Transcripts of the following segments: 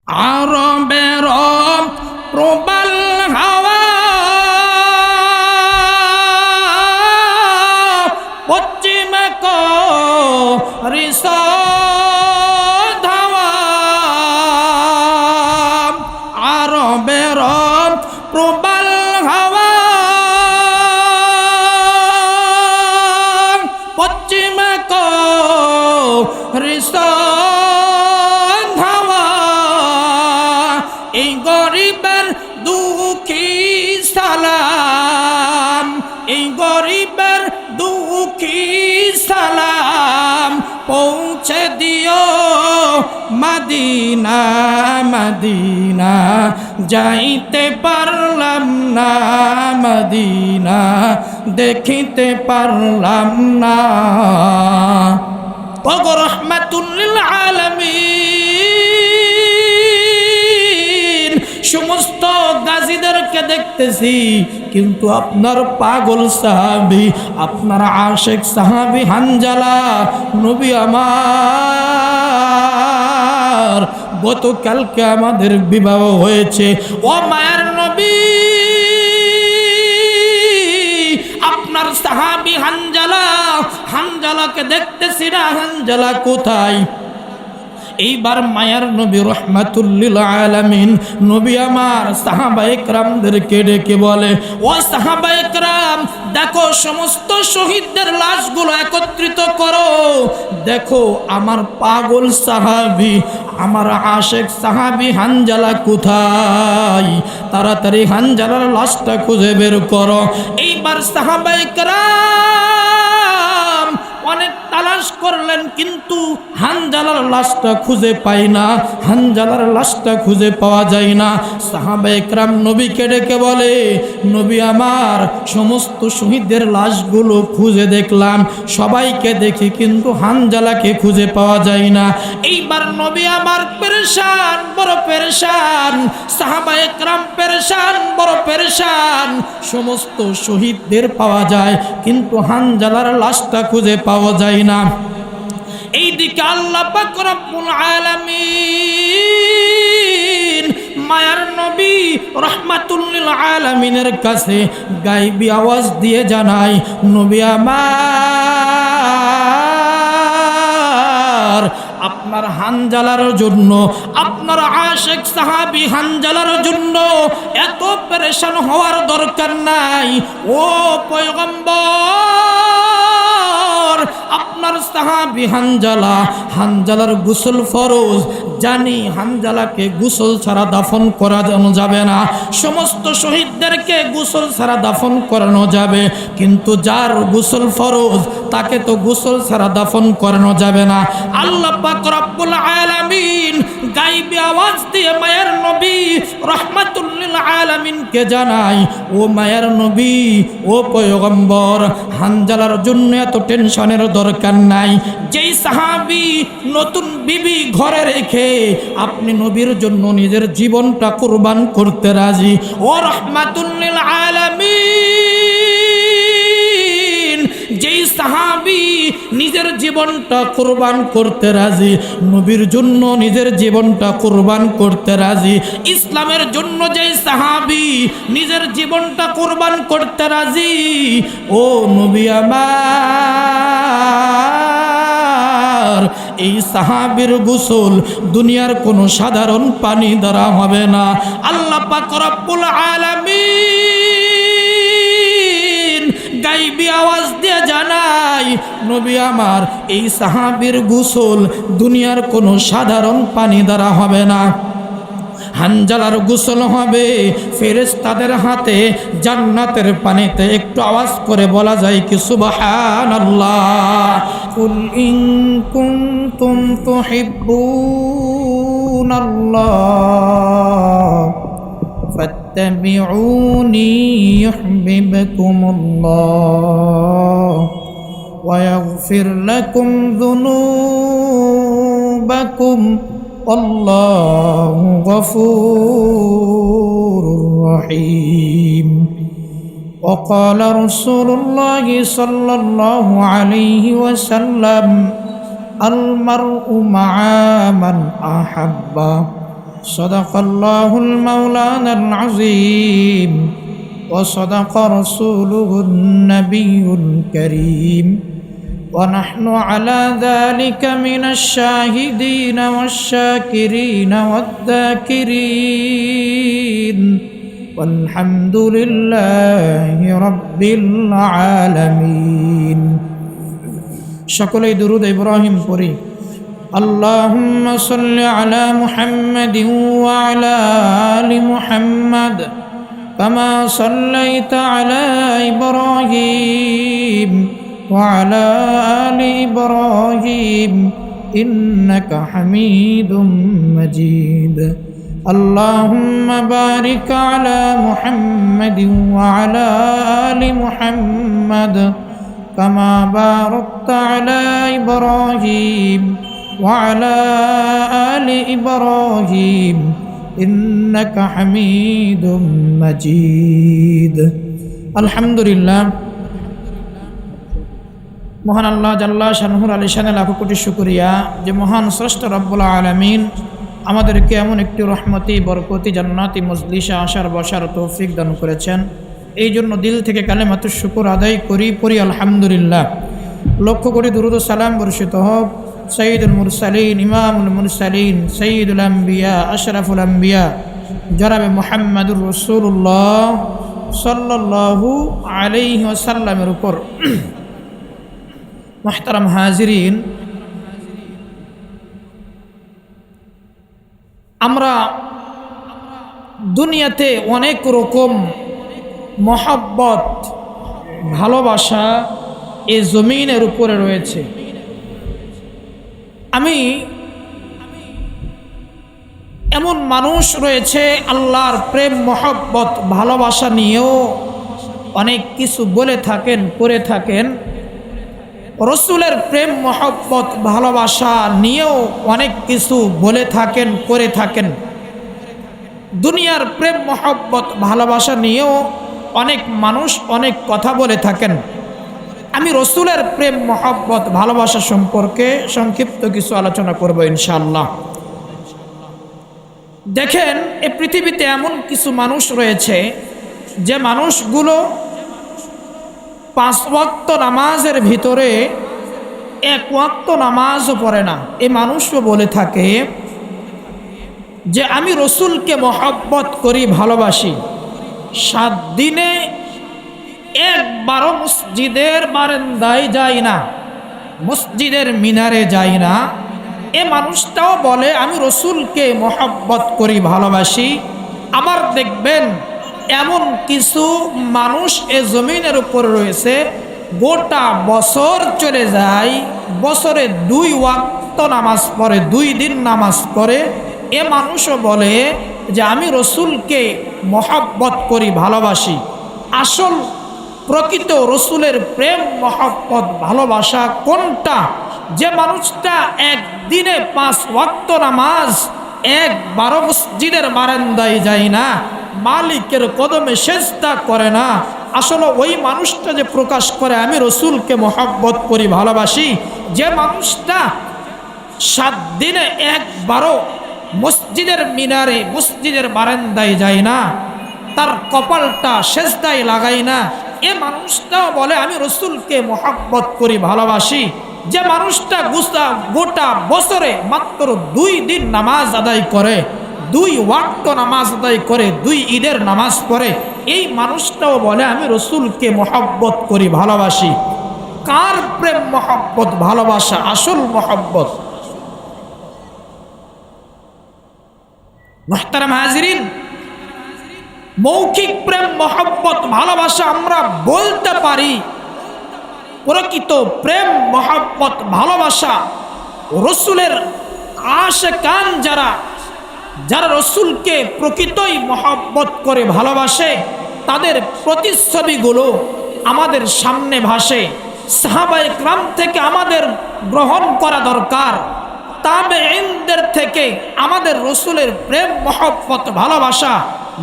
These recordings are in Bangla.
আরবের প্রবল হাওয়া পশ্চিমে করিস ধাওয়া। আরবের প্রবল হাওয়া পশ্চিমে করিস এই গরিবের দুঃখী সালাম, এই গরিবের দুঃখী সালাম পৌঁছে দিও মদিনা মদিনা। যাইতে পারলাম না মদিনা, দেখিতে পারলাম না। ওগো রহমাতুল লিল আলামিন, সমস্ত গাজীদেরকে দেখতেছি, কিন্তু আপনার পাগল সাহাবী, আপনার আশেক সাহাবী হানজালা নবী আমার, গতকালকে আমাদের বিবাহ হয়েছে। ও মায়ার নবী, আপনার সাহাবী হানজালা, হানজালাকে দেখতেছি না, হানজালা কোথায়? এইবার মায়ার নবী রহমাতুল লিল আলামিন নবী আমার সাহাবায়ে কেরামদেরকে ডেকে বলে, ও সাহাবায়ে কেরাম, দেখো সমস্ত শহীদদের লাশগুলো একত্রিত করো। দেখো আমার পাগল সাহাবী, আমার আশেক সাহাবী হানজালা কোথায়? তাড়াতাড়ি হানজালার লাশটা খুঁজে বের করো। এইবার সাহাবায়ে কেরাম অনেক তালাশ করলেন, কিন্তু হানজালার লাশটা খুঁজে পাই না, হানজালার লাশটা খুঁজে পাওয়া যায় না। সাহাবায়ে কেরাম নবীকে ডেকে বলে, নবী আমার, সমস্ত শহীদদের লাশগুলো খুঁজে দেখলাম, সবাইকে দেখি, কিন্তু হানজালাকে খুঁজে পাওয়া যায় না। এইবার নবী আমার পেরেশান, বড় পেরেশান, সাহাবায়ে কেরাম পেরেশান, বড় পেরেশান। সমস্ত শহীদদের পাওয়া যায়, কিন্তু হানজালার লাশটা খুঁজে পাওয়া যায় না। এইদিকে আল্লাহ পাক রব্বুল আলামিন মায়ার নবী রহমাতুল লিল আলামিনের কাছে গায়বী আওয়াজ দিয়ে জানায়, নবী আমার, আপনার হানজালার জন্য, আপনার আশেক সাহাবী হানজালার জন্য এত পেরেশান হওয়ার দরকার নাই। ও পয়গম্বর, আপনার সাহাবী হানজালা, হানজালার গোসল ফরজ, জানি হানজালাকে গোসল ছাড়া দাফন করানো যাবে না, সমস্ত শহীদদেরকে গোসল ছাড়া দাফন করানো যাবে, কিন্তু যার গোসল ফরজ তাকে তো গোসল ছাড়া দাফন করানো যাবে না। আল্লাহ পাক রব্বুল আলামিন গায়বী আওয়াজ দিয়ে মায়ার নবী রহমাতুল লিল আলামিনকে জানায়, ও মায়ার নবী, ও পয়গম্বর, হানজালার জন্য এত টেনশনের দরকার নাই। যেই সাহাবী নতুন বিবি ঘরে রেখে আপনি নবীর জন্য নিজের জীবনটা কুরবান করতে রাজি, ও রহমাতুল লিল আলামিন, যেই সাহাবী নিজের জীবনটা কুরবান করতে রাজি, নবীর জন্য নিজের জীবনটা কুরবান করতে রাজি, ইসলামের জন্য যেই সাহাবী নিজের জীবনটা কুরবান করতে রাজি, ও নবী আমার, এই সাহাবীর গোসল দুনিয়ার কোনো সাধারণ পানি দ্বারা হবে না। আল্লাহ পাক রব্বুল আলামিন গায়বী আওয়াজ দিয়ে জানায়, নবী আমার, এই সাহাবীর গোসল দুনিয়ার কোনো সাধারণ পানি দ্বারা হবে না। হানজালার গোসল হবে ফেরেশতাদের হাতে জান্নাতের পানিতে। একটু আওয়াজ করে বলা যায় কি সুবহানাল্লাহ? কুল ইন কুনতুম তুহিব্বুনাল্লাহ ফাত্তাবিউনি ইউহিব্বুকুমুল্লাহ ওয়া ইয়াগফির লাকুম যুনুবাকুম আল্লাহু গফুরুর রহিম। وقال رسول الله صلى الله عليه وسلم المرء مع من أحب صدق الله المولانا العظيم وصدق رسوله النبي الكريم ونحن على ذلك من الشاهدين والشاكرين والذاكرين والحمد لله رب العالمين সকলেই দুরূদ ইব্রাহিম পড়ি اللهم صل على محمد وعلى آل محمد كما صليت على إبراهيم وعلى آل إبراهيم إنك حميد مجيد اللهم بارك على محمد وعلى آل محمد كما باركت على إبراهيم وعلى آل إبراهيم إنك حميد مجيد الحمد لله মহান আল্লাহ জাল্লা শানহুর আলিশানে লাখো কোটি শুকরিয়া যে মহান স্রষ্টা রব্বুল আলামিন আমাদেরকে এমন একটি রহমতি বরকতি জান্নাতি মজলিসে আসার বসার তৌফিক দান করেছেন। এই জন্য দিল থেকে কালেমাতুশ শুকর আদায় করি আলহামদুলিল্লাহ। লক্ষ কোটি দুরূদ ও সালাম বর্ষিত হোক সৈয়দুল মুরসালিন ইমামুল মুরসালিন সৈয়দুল আম্বিয়া আশরাফুল আম্বিয়া জনাবে মুহাম্মাদুর রাসূলুল্লাহ সাল্লাল্লাহু আলাইহি ওয়াসাল্লামের উপর। মুহতারাম হাজিরিন, আমরা দুনিয়াতে অনেক রকম মহব্বত ভালোবাসা এই জমিনের উপরে রয়েছে। আমি এমন মানুষ রয়েছে আল্লাহর প্রেম মহব্বত ভালোবাসা নিয়েও অনেক কিছু বলে থাকেন করে থাকেন, রসুলের প্রেম মহব্বত ভালোবাসা নিয়েও অনেক কিছু বলে থাকেন করে থাকেন, দুনিয়ার প্রেম মহব্বত ভালোবাসা নিয়েও অনেক মানুষ অনেক কথা বলে থাকেন। আমি রসুলের প্রেম মহব্বত ভালোবাসা সম্পর্কে সংক্ষিপ্ত কিছু আলোচনা করব ইনশাআল্লাহ। দেখেন, এই পৃথিবীতে এমন কিছু মানুষ রয়েছে যে মানুষগুলো 5 ওয়াক্ত নামাজের ভিতরে 1 ওয়াক্ত নামাজও পড়ে না। এই মানুষও বলে থাকে যে আমি রসুলকে মহব্বত করি ভালোবাসি, 7 দিনে একবারও মসজিদের বারান্দায় যাই না, মসজিদের মিনারে যাই না। এ মানুষটাও বলে আমি রসুলকে মহব্বত করি ভালোবাসি। আবার দেখবেন এমন কিছু মানুষ এ জমিনের উপর রয়েছে, গোটা বছর চলে যায়, বছরে 2 ওয়াক্ত নামাজ পড়ে, 2 দিন নামাজ পড়ে। এ মানুষও বলে যে আমি রসুলকে মহব্বত করি ভালোবাসি। আসল প্রকৃত রসুলের প্রেম মহব্বত ভালোবাসা কোনটা? যে মানুষটা একদিনে 5 ওয়াক্ত নামাজ, একবারও মসজিদের বারান্দায় যায় না, মালিকের কদমে সেজদা করে না, আসলে ওই মানুষটা যে প্রকাশ করে আমি রসুলকে মহব্বত করি ভালোবাসি। যে মানুষটা 7 দিনে একবারও মসজিদের মিনারে মসজিদের বারান্দায় যায় না, তার কপালটা সেজদায় লাগাই না, এ মানুষটাও বলে আমি রসুলকে মহব্বত করি ভালোবাসি। যে মানুষটা গোটা বছরে মাত্র 2 দিন নামাজ আদায় করে, 2 ওয়াক্ত নামাজ আদায় করে, 2 ঈদের নামাজ পড়ে, এই মানুষটাও বলে আমি রসুলকে মহব্বত করি ভালোবাসি। কার প্রেম মহব্বত ভালোবাসা আসল মহব্বত? মুহতারাম হাজিরিন, মৌখিক প্রেম মহব্বত ভালোবাসা আমরা বলতে পারি, প্রকৃত প্রেম মহব্বত ভালোবাসা রসুলের আশিকান যারা রসুলকে প্রকৃতই মহব্বত করে ভালোবাসে, তাদের প্রতিচ্ছবিগুলো আমাদের সামনে ভাসে। সাহাবায়ে কেরাম থেকে আমাদের গ্রহণ করা দরকার, তাবেঈনদের থেকে আমাদের রসুলের প্রেম মহব্বত ভালোবাসা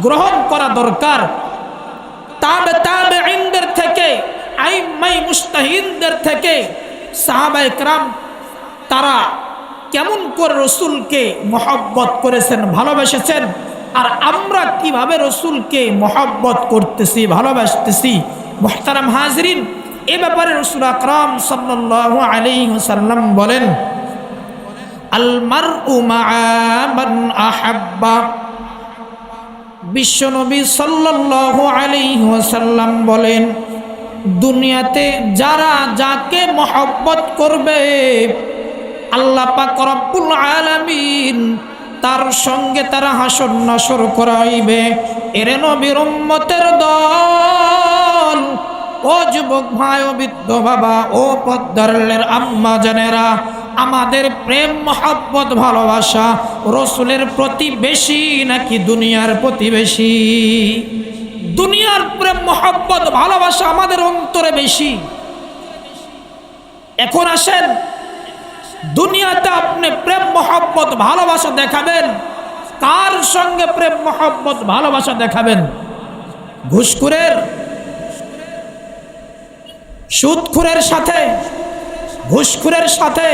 গ্রহণ করা দরকার। তাবেঈনদের থেকে, আইম্মায়ে মুজতাহিদদের থেকে সাহাবায়ে কেরাম তারা কেমন করে রসুলকে মহব্বত করেছেন, ভালোবেসেছেন, আর আমরা কিভাবে রসুলকে মহব্বত করতেছি, ভালোবাসতেছি। মুহতারাম হাজরিন, এ ব্যাপারে রসুল আকরাম সাল্লাল্লাহু আলাইহি ওয়াসাল্লাম বলেন, আল মারউ মাআ মান আহাব্বা। বিশ্বনবী সাল্লাল্লাহু আলাইহি ওয়াসাল্লাম বলেন, দুনিয়াতে যারা যাকে মহব্বত করবে আল্লাহ পাক রব্বুল আলামিন তার সঙ্গে তারা হাসর নাসর করাইবে। এরে নবীর উম্মতের দল, ও যুবক ভাই, ও বৃদ্ধ বাবা, ও পদ্মারের আম্মা জানেরা, আমাদের প্রেম মহব্বত ভালোবাসা রসুলের প্রতি বেশি নাকি দুনিয়ার প্রতি বেশি? দুনিয়ার প্রেম মহব্বত ভালোবাসা আমাদের অন্তরে বেশি। এখন আসেন, দুনিয়াতে আপনি প্রেম মহব্বত ভালোবাসা দেখাবেন, কার সঙ্গে প্রেম মহব্বত ভালোবাসা দেখাবেন? ঘুষখোরের, সুদখোরের সাথে, ঘুষখোরের সাথে,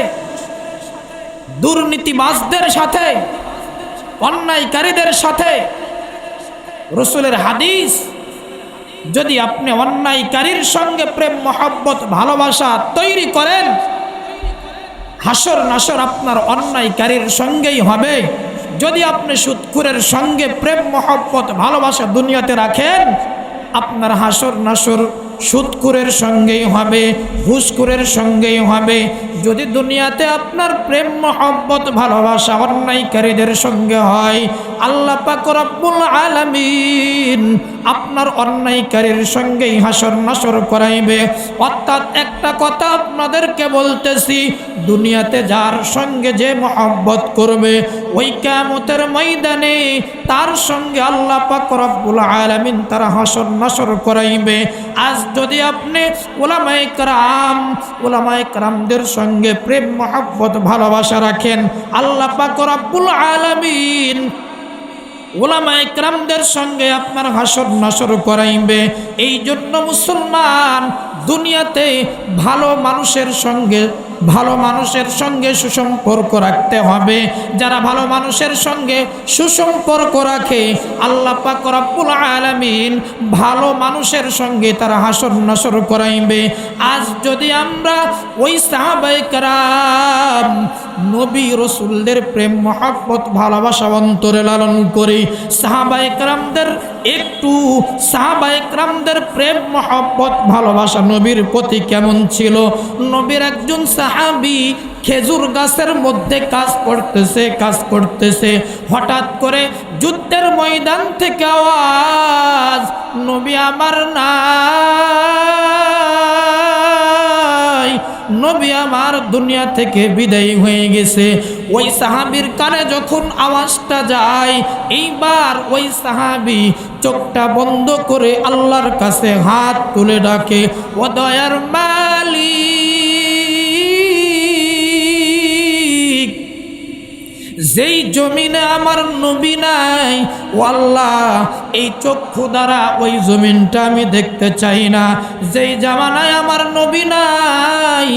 দুর্নীতিবাজদের সাথে, অন্যায়কারীদের সাথে? রসুলের হাদিস, যদি আপনি অন্যায়কারীর সঙ্গে প্রেম মহব্বত ভালোবাসা তৈরি করেন, হাসর নাসর আপনার অন্যায়কারীর সঙ্গেই হবে। যদি আপনি সুদখোরের সঙ্গে প্রেম মহব্বত ভালোবাসা দুনিয়াতে রাখেন, আপনার হাসর নাসর সুদখোরের সঙ্গেই হবে, ঘুষখোরের সঙ্গেই হবে। যদি দুনিয়াতে আপনার প্রেম মহব্বত ভালোবাসা অন্যায়কারীদের সঙ্গে হয়, আল্লাহ পাক রব্বুল আলামিন আপনার অন্যায়কারীর সঙ্গেই হাসর নাসর করাইবে। অর্থাৎ একটা কথা আপনাদেরকে বলতেছি, দুনিয়াতে যার সঙ্গে যে মহব্বত করবে, ওই কিয়ামতের ময়দানে তার সঙ্গে আল্লাহ পাক রব্বুল আলামিন তারা হাসর নাসর করাইবে। আজ যদি আপনি উলামায়ে কেরামদের সঙ্গে প্রেম মহব্বত ভালোবাসা রাখেন, আল্লাহ পাক রব্বুল আলামিন উলামায়ে কেরামদের সঙ্গে আপনার হাসর নাসর করাইবে। এই জন্য মুসলমান, দুনিয়াতে ভালো মানুষের সঙ্গে সুসম্পর্ক রাখতে হবে। যারা ভালো মানুষের সঙ্গে সুসম্পর্ক রাখে, আল্লাহ পাক রব্বুল আলামিন ভালো মানুষের সঙ্গে তারা হাসর নাসর করাইবে। আজ যদি আমরা ওই সাহাবায়ে কেরাম, নবী রসুলদের প্রেম মহব্বত ভালোবাসা অন্তরে লালন করি, সাহাবায়ে কেরামদের প্রেম মহব্বত ভালোবাসা নবীর প্রতি কেমন ছিল? নবীর একজন সাহাবী খেজুর গাছের মধ্যে কাজ করতেছে, হঠাৎ করে যুদ্ধের ময়দান থেকে আওয়াজ, নবী আমার নাই, নবী আমার দুনিয়া থেকে বিদায় হয়ে গেছে। ওই সাহাবীর কানে যখন আওয়াজটা যায়, এইবার ওই সাহাবী চোখটা বন্ধ করে আল্লাহর কাছে হাত তুলে ডাকে, ও দয়ার মালিক, যেই জমিনে আমার নবী নাই, ও আল্লাহ, এই চক্ষু দ্বারা ওই জমিনটা আমি দেখতে চাই না। যেই জামানায় আমার নবী নাই,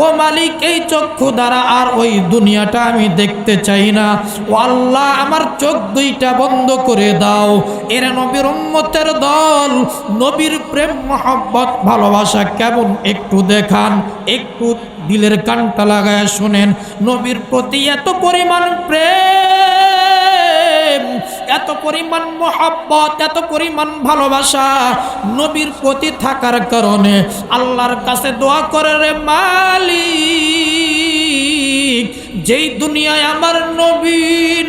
ও মালিক, এই চক্ষু দ্বারা আর ওই দুনিয়াটা আমি দেখতে চাই না। ও আল্লাহ, আমার চোখ দুইটা বন্ধ করে দাও। এরা নবীর উম্মতের দল, নবীর প্রেম মহব্বত ভালোবাসা কেমন একটু দেখান, একটু দিলের কানটা লাগায় শুনেন। নবীর প্রতি এত পরিমাণ প্রেম, এত পরিমাণ মহব্বত, এত পরিমাণ ভালোবাসা নবীর প্রতি থাকার কারণে আল্লাহর কাছে দোয়া করে, রে মালিক, যেই দুনিয়ায় আমার নবী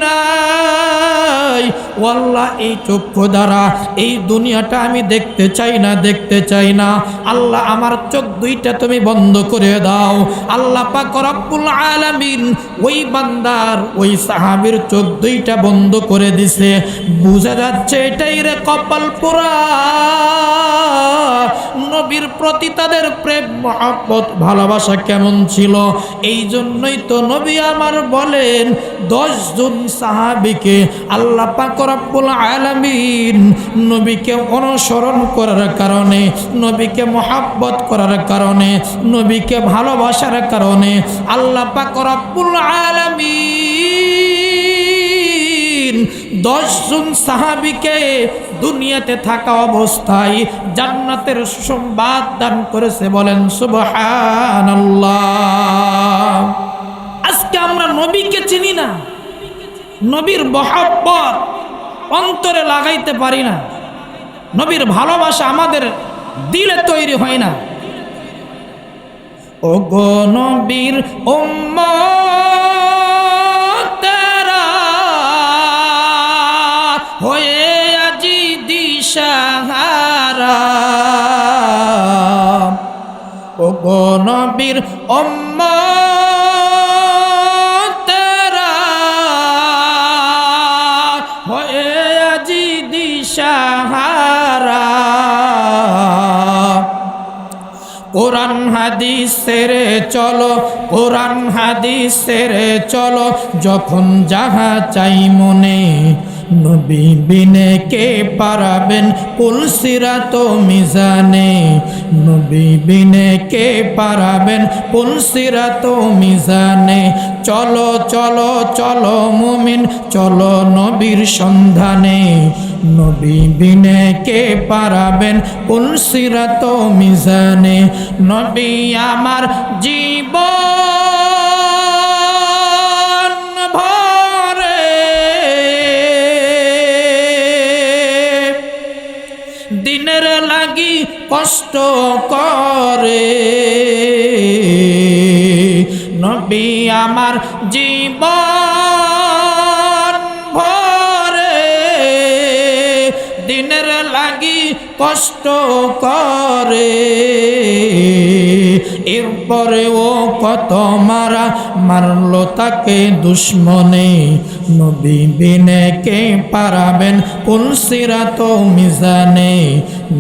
নাই, ও আল্লাহ, এই চক্ষু দ্বারা এই দুনিয়াটা আমি দেখতে চাই না। আল্লাহ, আমার চোখ দুইটা তুমি বন্ধ করে দাও। আল্লাহ পাক রব্বুল আলামিন ওই বান্দার, ওই সাহাবীর চোখ দুইটা বন্ধ করে দিছে। বুঝা যাচ্ছে এটাই রে কপাল পোড়া, নবীর প্রতি তাদের প্রেম মহব্বত ভালোবাসা কেমন ছিল। এই জন্যই তো নবী আমার বলেন, 10 জন সাহাবীকে আল্লাহ পাক রব্বুল আলামিন নবীকে অনুসরণ করার কারণে, নবীকে মহব্বত করার কারণে, নবীকে ভালোবাসার কারণে আল্লাহ পাক রব্বুল আলামিন 10 জন সাহাবীকে দুনিয়াতে থাকা অবস্থায় জান্নাতের সুসংবাদ দান করেছে। বলেন সুবহানাল্লাহ। আজকে আমরা নবীকে চিনি না, নবীর মহব্বত অন্তরে লাগাইতে পারি না, নবীর ভালোবাসা আমাদের দিলে তৈরি হয় না। ও গো নবীর উম্মতেরা হয়ে আজি দিশাহারা, ও গো নবীর উম্মতেরা হয়ে আজি দিশাহারা। কোরআন হাদিস ছেড়ে চলো, কোরআন হাদিস ছেড়ে চলো, যখন যাহা চাই মনে, নবী বিনে কে পারাবেন কুল সিরাত মিজানে, নবী বিনে কে পারাবেন কুল সিরাত মিজানে। চলো চলো চলো মুমিন চলো নবীর সন্ধানে, নবী বিনে কে পারাবেন কুল সিরাত মিজানে। নবী আমার জীবন ভরে দিনের লাগি কষ্ট করে, নবী আমার জীবন ভরে দিনের লাগি কষ্ট করে। এরপরে ও কত মারা মারলো তাকে দুশ্মনে, নবী বিনে কে পারাবেন কুল সিরাত মিজানে,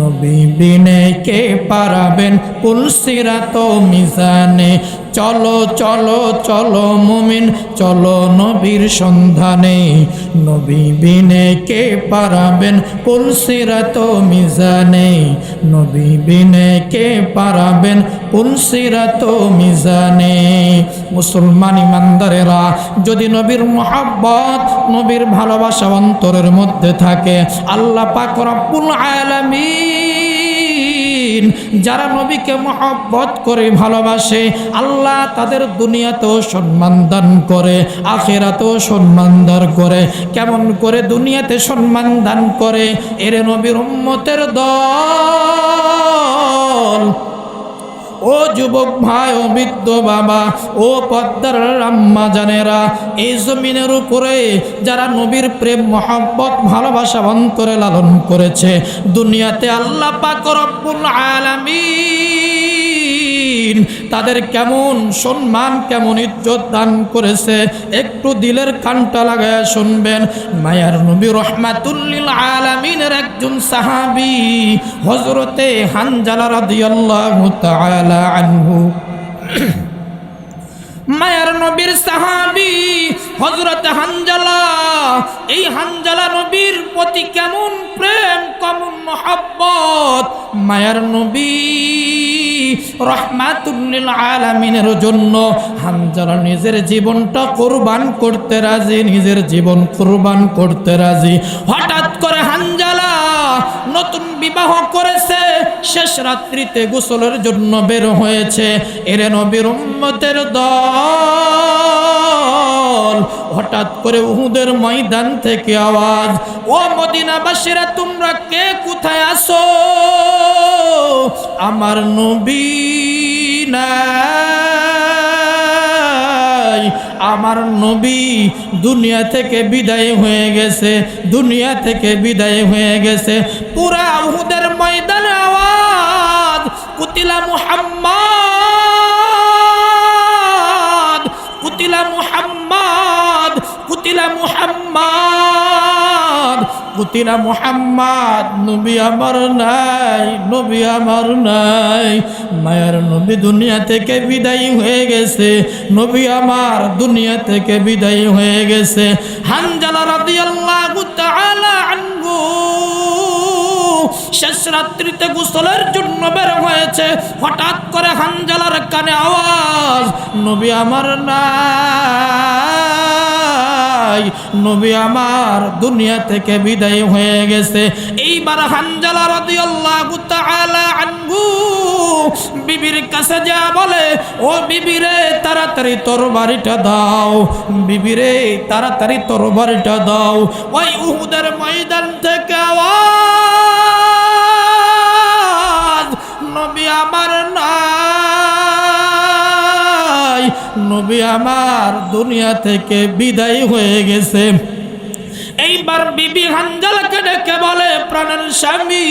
নবী বিনে কে পারাবেন কুল সিরাত মিজানে। চলো চলো চলো মুমিন চলো নবীর সন্ধানে, নবী বিনে কে পারাবেন কুল সিরাত মিজানে, নবী বিনে কে পারাবেন কুল সিরাত মিজানে। মুসলমান ইমানদারেরা, যদি নবীর মহব্বত নবীর ভালোবাসা অন্তরের মধ্যে থাকে, আল্লাহ পাক রব্বুল আলামিন যারা নবীকে মহব্বত করে ভালোবাসে, আল্লাহ তাদের দুনিয়াতেও সম্মান দান করে, আখিরাতেও সম্মান দান করে। কেমন করে দুনিয়াতে সম্মান দান করে? এরে নবীর উম্মতের দল, ও যুবক ভাই, ও বৃদ্ধ বাবা, ও পদ্মার আম্মা জানেরা, এই জমিনের উপরে যারা নবীর প্রেম মহব্বত ভালোবাসা অন্তরে লালন করেছে, দুনিয়াতে আল্লাহ পাক রব্বুল আলামিন তাদের কেমন সম্মান কেমন ইজ্জত দান করেছে, একটু দিলের কানটা লাগায়া শুনবেন। মায়ার নবী রহমাতুল লিল আলামিনের একজন সাহাবী হযরতে হানজালা রাদিয়াল্লাহু তাআলা আনহু, মায়ার নবীর সাহাবী হযরত হানজালা, এই হানজালা নবীর প্রতি কেমন প্রেম কেমন মহব্বত, মায়ার নবী রহমাতুল লিল আলামিনের জন্য হানজালা নিজের জীবনটা কুরবান করতে রাজি, নিজের জীবন কুরবান করতে রাজি। হঠাৎ করে হানজালা নতুন বিবাহ করেছে, শেষ রাত্রিতে গোসলের জন্য বের হয়েছে। এরে নবীর উম্মতের দল, হঠাৎ করে উহুদের ময়দান থেকে আওয়াজ, ও মদিনাবাসীরা তোমরা কে কোথায় আসো? আমার নবী নাই, আমার নবী দুনিয়া থেকে বিদায় হয়ে গেছে, দুনিয়া থেকে বিদায় হয়ে গেছে। পুরা উহুদের ময়দানে আওয়াজ, কুতিলা মুহাম্মদ, কুতিলা মুহাম্মদ, কুতিলা মুহাম্মদ, কুতিলা মুহাম্মদ। নবী আমার নাই, নবী আমার নাই, মায়ার নবী দুনিয়া থেকে বিদায় হয়ে গেছে, নবী আমার দুনিয়া থেকে বিদায় হয়ে গেছে। হানজালা রাদিয়াল্লাহু তাআলা রাত্রিতে গোসলের জন্য বের হয়েছে। হঠাৎ করে হানজালার কানে আওয়াজ, নবী আমার নাই, নবী আমার দুনিয়া থেকে বিদায় হয়ে গেছে। এইবার হানজালা রাদিয়াল্লাহু তাআলা আনহু বিবির কাছে যা বলে, ও বিবিরে তাড়াতাড়ি তরবারিটা দাও, বিবিরে তাড়াতাড়ি তরবারিটা দাও। ওই উহুদের ময়দান থেকে আওয়াজ, নবী আমার নাই, নবী আমার দুনিয়া থেকে বিদায় হয়ে গেছে। এইবার বিবি হানজালাকে ডেকে বলে, প্রাণের স্বামী,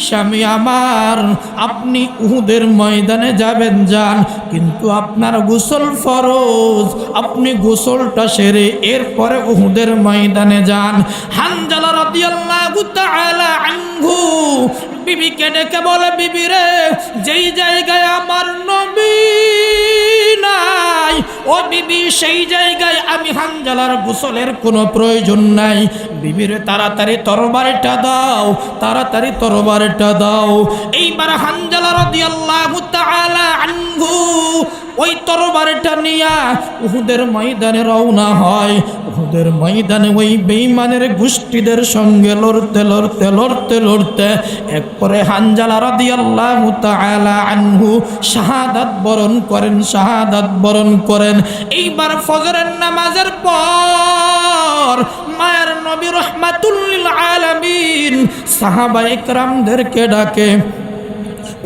স্বামী আমার, আপনি উহুদের ময়দানে যাবেন যান, কিন্তু আপনার গোসল ফরজ, আপনি গোসলটা সেরে এরপরে উহুদের ময়দানে যান। হানজালা রাদিয়াল্লাহু তাআলা আনহু বিবিকে ডেকে বলে, বিবি রে, যেই জায়গায় আমার নবী নাই, ও বিবি সেই জায়গায় আমি হানজালার গোসলের কোনো প্রয়োজন নাই। বিবিরে তাড়াতাড়ি তরবারিটা দাও, তাড়াতাড়ি তরবারিটা দাও। এইবার হানজালা রাদিয়াল্লাহু তাআলা আনহু ওই তরবারিটা নিয়া উহুদের ময়দানে রওনা হয়। উহুদের ময়দানে ওই বেঈমানের গোষ্ঠীদের সঙ্গে লড়তে লড়তে লড়তে লড়তে একপরে হানজালা রাদিয়াল্লাহু তাআলা আনহু শাহাদাত বরণ করেন, শাহাদাত বরণ করেন। এইবার ফজরের নামাজের পর মায়ের নবী রাহমাতুল লিল আলামিন সাহাবায়ে কেরামদেরকে ডাকে,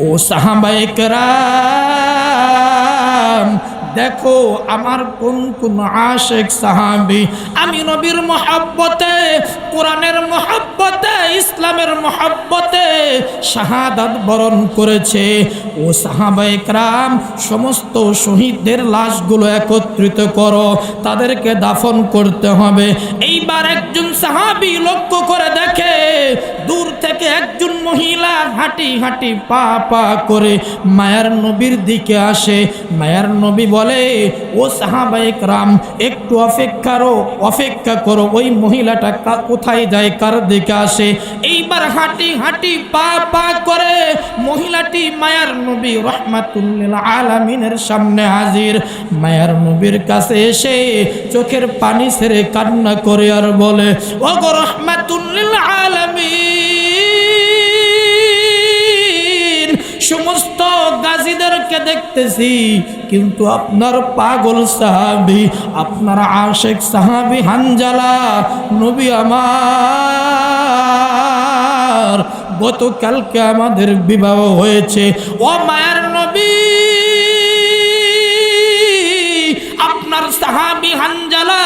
ও সাহাবায়ে কেরাম, দেখো আমার কোন কোন আশিক সাহাবী আমি নবীর মহব্বতে, কোরআনের মহব্বতে, ইসলামের মহব্বতে শাহাদাত বরণ করেছে। ও সাহাবায়ে কেরাম, সমস্ত শহীদদের লাশগুলো একত্রিত করো, তাদেরকে দাফন করতে হবে। এইবার একজন সাহাবী লক্ষ্য করে দেখে, দূর থেকে একজন মহিলা হাঁটি হাঁটি পা পা করে মায়ার নবীর দিকে আসে। মায়ার নবী বলে, ও সাহাবায়ে কেরাম, একটু অপেক্ষা করো, ওই মহিলাটা কোথায় যায়, কার দিকে আসে। এইবার হাঁটি হাঁটি পা পা করে মহিলাটি মায়ার নবী রাহমাতুল লিল আলামিনের সামনে হাজির। মায়ার নবীর কাছে এসে চোখের পানি ছেড়ে কান্না করে আর বলে, ও গো রাহমাতুল লিল আলামিন, সমস্ত গাজীদেরকে দেখতেছি, কিন্তু আপনার পাগল সাহাবী, আপনার আশিক সাহাবী হানজালা, নবী আমার, গতকালকে আমাদের বিবাহ হয়েছে। ও মায়ার নবী, আপনার সাহাবী হানজালা,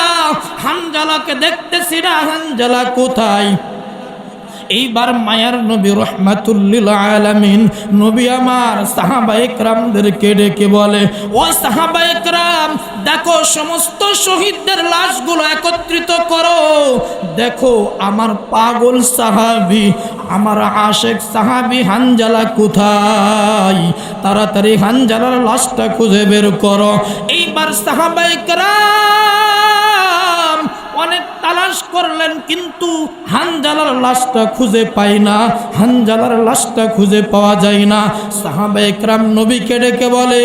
হানজালাকে দেখতেছি না, হানজালা কোথায়? এইবার মায়ার নবী রাহমাতুল লিল আলামিন নবী আমার সাহাবায়ে কেরামদেরকে ডেকে বলে, ও সাহাবায়ে কেরাম, দেখো সমস্ত শহীদদের লাশগুলো একত্রিত করো, দেখো আমার পাগল সাহাবী, আমার আশিক সাহাবী হানজালা কোথায়, তাড়াতাড়ি হানজালার লাশটা খুঁজে বের করো। এইবার সাহাবায়ে কেরাম অনেক তালাশ করলেন, কিন্তু হানজালার লাশটা খুঁজে পাই না, হানজালার লাশটা খুঁজে পাওয়া যায় না। সাহাবায়ে কেরাম নবীকে ডেকে বলে,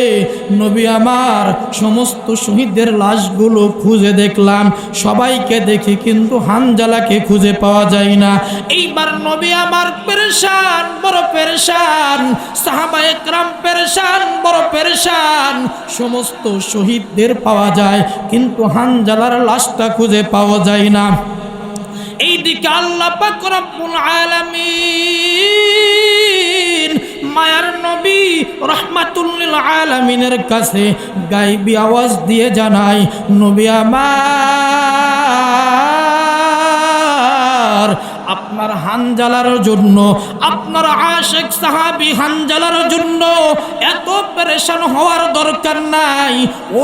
নবী আমার, সমস্ত শহীদদের লাশগুলো খুঁজে দেখলাম, সবাইকে দেখি, কিন্তু হানজালাকে খুঁজে পাওয়া যায় না। এইবার নবী আমার পেরেশান, বড় পেরেশান, সাহাবায়ে কেরাম পেরেশান, বড় পেরেশান। সমস্ত শহীদদের পাওয়া যায়, কিন্তু হানজালার লাশটা খুঁজে পাওয়া যায় না। এইদিকে আল্লাহ পাক রব্বুল আলামিন মায়ার নবী রাহমাতুল লিল আলামিনের কাছে গায়বী আওয়াজ দিয়ে জানায়, নবী আমার, আপনার হানজালার জন্য, আপনার আশিক সাহাবী হানজালার জন্য এত পেরেশান হওয়ার দরকার নাই।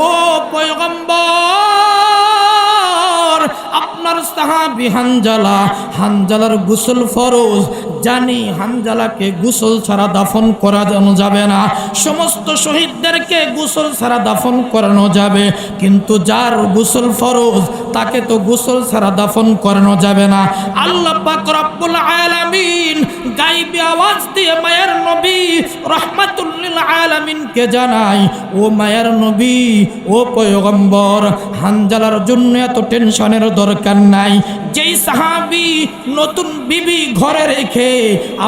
ও পয়গম্বর, আপনার সাহাবী হানজালা, হানজালার গোসল ফরজ। জানি হানজালাকে গোসল ছাড়া দাফন করানো যাবে না, সমস্ত শহীদদেরকে গোসল ছাড়া দাফন করানো যাবে, কিন্তু যার গোসল ফরজ তাকে তো গোসল ছাড়া দাফন করানো যাবে না। আল্লাহ পাক রব্বুল আলামিন গায়বী আওয়াজ দিয়ে মায়ের নবী রাহমাতুল লিল আলামিনকে জানাই, ও মায়ের নবী, ও পয়গম্বর, হানজালার জন্য এত টেনশনের দরকার নাই। যেই সাহাবী নতুন বিবি ঘরে রেখে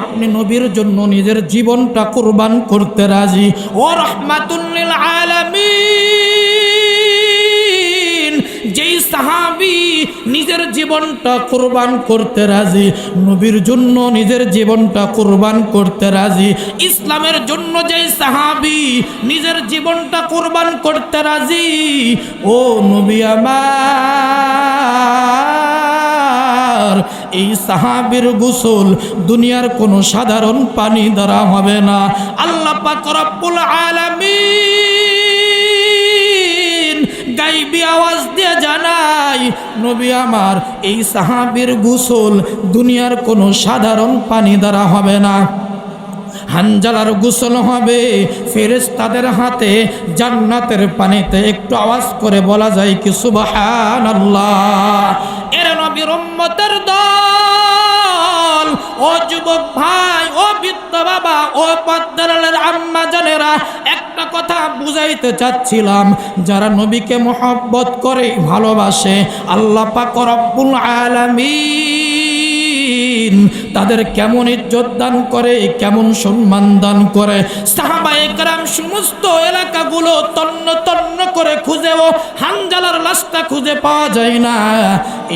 আপনি নবীর জন্য নিজের জীবনটা কুরবান করতে রাজি, ও রাহমাতুল লিল আলামিন, যেই সাহাবী নিজের জীবনটা কুরবান করতে রাজি, নবীর জন্য নিজের জীবনটা কুরবান করতে রাজি, ইসলামের জন্য যেই সাহাবী নিজের জীবনটা কুরবান করতে রাজি, ও নবী আমার, এই সাহাবীর গোসল দুনিয়ার কোনো সাধারণ পানি দ্বারা হবে না। আল্লাহ পাক রব্বুল আলামিন গায়বী আওয়াজ দিয়ে জানাই, নবী আমার, এই সাহাবীর গোসল দুনিয়ার কোনো সাধারণ পানি দ্বারা হবে না। হানজালার গোসল হবে ফেরেশতাদের হাতে জান্নাতের পানিতে। একটু আওয়াজ করে বলা যায় কি সুবহানাল্লাহ। এর নবীর উম্মতের দল, ও যুবক ভাই, ও বৃদ্ধ বাবা, ও পদ্মারের আম্মা জানেরা, একটা কথা বুঝাইতে চাচ্ছিলাম, যারা নবীকে মহব্বত করে, ভালোবাসে, আল্লাহ পাক রব্বুল আলামিন তাদের কেমন ইজ্জত দান করে, কেমন সম্মান দান করে। সাহাবায়ে কেরাম সমস্ত এলাকাগুলো তন্ন তন্ন করে খুঁজেও হানজালার লাশটা খুঁজে পাওয়া যায় না।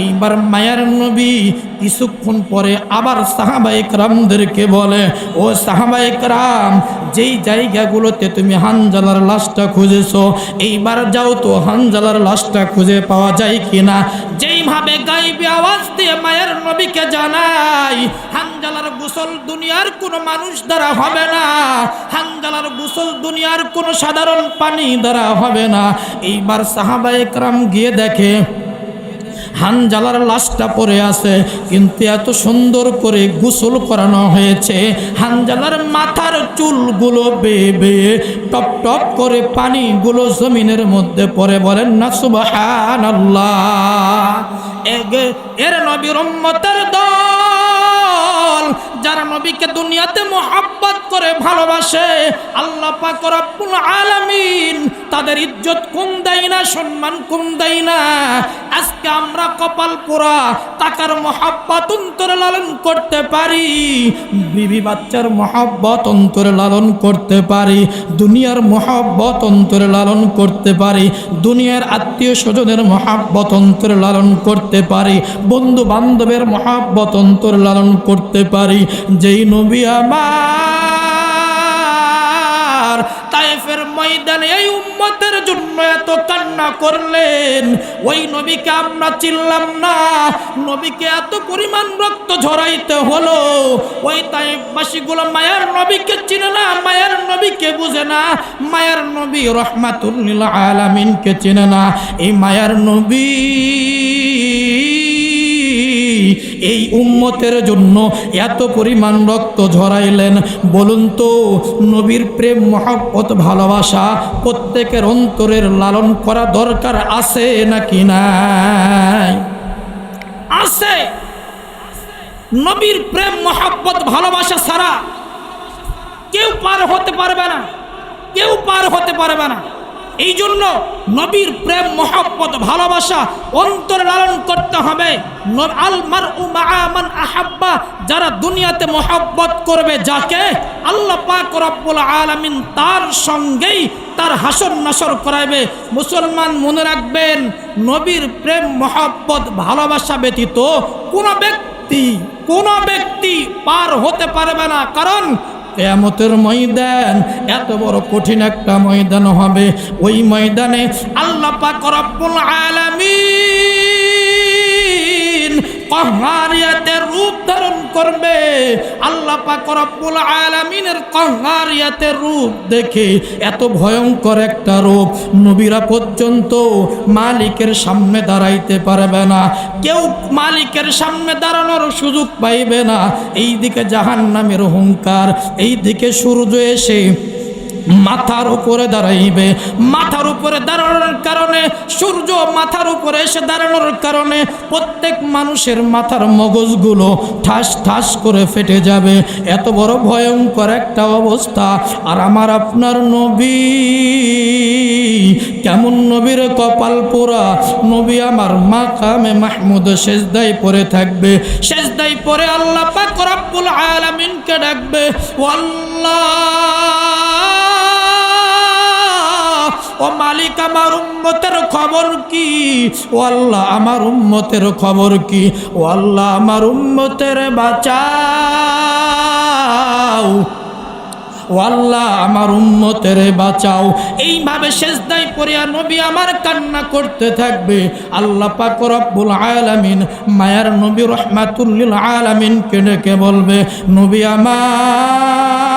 এইবার মায়ার নবী কিছুক্ষণ পরে আবার সাহাবায়ে কেরামদেরকে বলে, ও সাহাবায়ে কেরাম, যেই জায়গাগুলোতে তুমি হানজালার লাশটা খুঁজেছো, এইবার যাও তো হানজালার লাশটা খুঁজে পাওয়া যায় কিনা। যেইভাবে গায়বী আওয়াজ দিয়ে মায়ের নবীকে জানাই, হানজালার গোসল দুনিয়ার কোনো মানুষ দ্বারা হবে না, হানজালার গোসল দুনিয়ার কোনো সাধারণ পানি দ্বারা হবে না। এইবার সাহাবায়ে কেরাম গিয়ে দেখে হানজালার লাশটা পড়ে আছে, কিন্তু এত সুন্দর করে গোসল করানো হয়েছে, হানজালার মাথার চুলগুলো বেয়ে বেয়ে টপ টপ করে পানিগুলো জমিনের মধ্যে পড়ে। বলেন না সুবহানাল্লাহ। এর নবীর উম্মতের দল, যারা নবীকে দুনিয়াতে মহব্বত করে, ভালোবাসে, আল্লাহ পাক রব্বুল আলামিন তাদের ইজ্জত কম দেয় না, সম্মান কম দেয় না। আজকে আমরা কপাল পোড়া টাকার মহব্বত অন্তরে লালন করতে পারি, বিবি বাচ্চার মহব্বত অন্তরে লালন করতে পারি, দুনিয়ার মহব্বত অন্তরে লালন করতে পারি, দুনিয়ার আত্মীয় স্বজনের মহব্বত অন্তরে লালন করতে পারি, বন্ধু বান্ধবের মহব্বত অন্তরে লালন করতে পারি। যেই নবী আমার তায়েফের ময়দানে এই উম্মতের জন্য এত কান্না করলেন, ওই নবীকে আমরা চিনলাম না, নবীকে এত পরিমাণ রক্ত ঝরাইতে হলো, ওই তায়েফবাসীগুলো মায়ার নবীকে চিনে না, মায়ার নবীকে বুঝে না, মায়ার নবী রাহমাতুল লিল আলামিনকে চিনে না। এই মায়ার নবী এই উম্মতের জন্য এত পরিমাণ রক্ত ঝরাইলেন। বলুন তো, নবীর প্রেম, মহব্বত, ভালোবাসা প্রত্যেকের অন্তরের লালন করা দরকার আছে নাকি নাই? আছে। নবীর প্রেম, মহব্বত, ভালোবাসা ছাড়া কেউ পার হতে পারবে না, কেউ পার হতে পারবে না। এই জন্য নবীর প্রেম, মহব্বত, ভালোবাসা অন্তরে লালন করতে হবে। আল মারউ মাআ মান আহাব্বা, যারা দুনিয়াতে মহব্বত করবে যাকে, আল্লাহ পাক রব্বুল আলামিন তার সঙ্গেই তার হাসর নাসর করাইবে। মুসলমান মনে রাখবেন, নবীর প্রেম, মহব্বত, ভালোবাসা ব্যতীত কোনো ব্যক্তি পার হতে পারবে না। কারণ কিয়ামতের ময়দান এত বড় কঠিন একটা ময়দান হবে। ওই ময়দানে আল্লাহ পাক রব্বুল আলামিন কহ্হারিয়াতের রূপ ধারণ করবে। আল্লাহ পাক রব্বুল আলামিনের কহ্হারিয়াতের রূপ দেখে, এত ভয়ঙ্কর একটা রূপ, নবীরা পর্যন্ত মালিকের সামনে দাঁড়াইতে পারবে না, কেউ মালিকের সামনে দাঁড়ানোর সুযোগ পাইবে না। এইদিকে জাহান্নামের হুঙ্কার, এইদিকে সূর্য এসে মাথার উপরে দাঁড়াইবে। মাথার উপরে দাঁড়ানোর কারণে, সূর্য মাথার উপরে এসে দাঁড়ানোর কারণে প্রত্যেক মানুষের মাথার মগজগুলো ঠাস ঠাস করে ফেটে যাবে। এত বড় ভয়ঙ্কর একটা অবস্থা। আর আমার আপনার নবী, কেমন নবীর কপাল পোড়া, নবী আমার মাকামে মাহমুদ সেজদায় পড়ে থাকবে। সেজদায় পড়ে আল্লাহ পাক রব্বুল আলামিনকে ডাকবে, ও আল্লাহ, ও মালিক, আমার উম্মতের খবর কি? ও আল্লাহ, আমার উম্মতের খবর কি? ও আল্লাহ, আমার উম্মতের বাঁচাও। ও আল্লাহ, আমার উম্মতের বাঁচাও। এইভাবে সেজদায় পড়িয়া নবী আমার কান্না করতে থাকবে। আল্লাহ পাক রব্বুল আলামিন মায়ার নবী রাহমাতুল লিল আলামিনকে ডেকে বলবে, নবী আমার,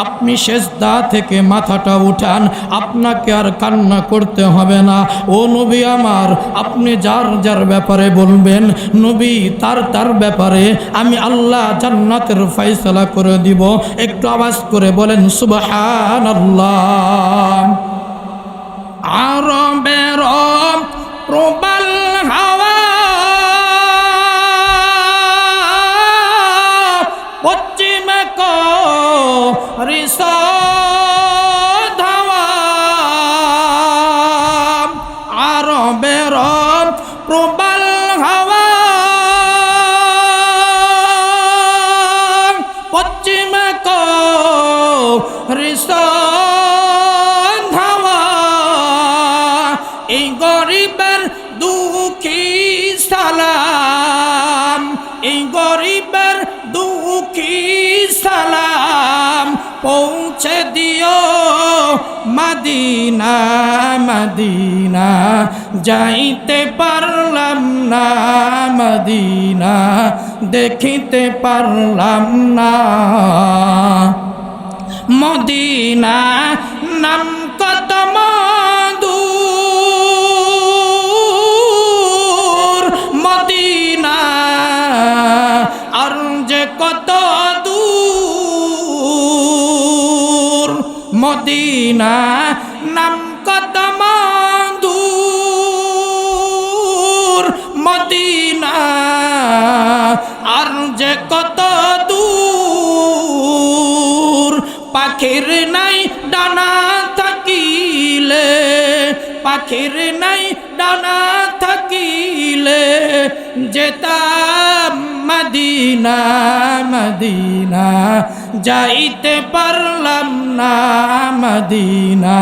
আপনি সেজদা থেকে মাথাটা উঠান, আপনাকে আর কান্না করতে হবে না। ও নবী আমার, আপনি যার যার ব্যাপারে বলবেন, নবী তার তার ব্যাপারে আমি আল্লাহ জান্নাতের ফয়সালা করে দিব। একটু আওয়াজ করে বলেন সুবহানাল্লাহ। আরবের প্রবাল হাওয়া পশ্চিমে ধাওয়া, আরবের প্রবাল হাওয়া পশ্চিমে ধাওয়া, এই গরিবের দুঃখী সালাম, এই গরিবের দুঃখী সালাম পৌঁছে দিও মদিনা, মদিনা যাইতে পারলাম না, মদিনা দেখিতে পারলাম না। মদিনা নাম কত মধুর, মদিনা আর যে কত দূর, মদিনা নাম কত মধুর, মদিনা আর যে কত দূর। পাখির নাই ডানা থাকিলে, পাখির নাই ডানা থাকিলে যেতাম মদিনা, মদিনা যাইতে পারলাম না, মদিনা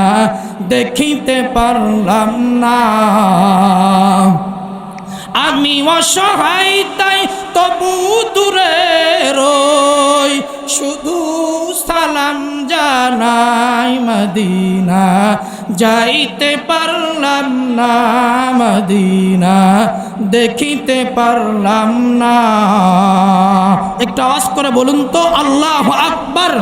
দেখিতে পারলাম না। আমি অসহায় তাই তবু দূরে রই, শুধু সালাম জানাই, মদিনা যাইতে পারলাম না, মদিনা দেখিতে পারলাম না। একটা আওয়াজ করে বলুন তো আল্লাহু আকবার।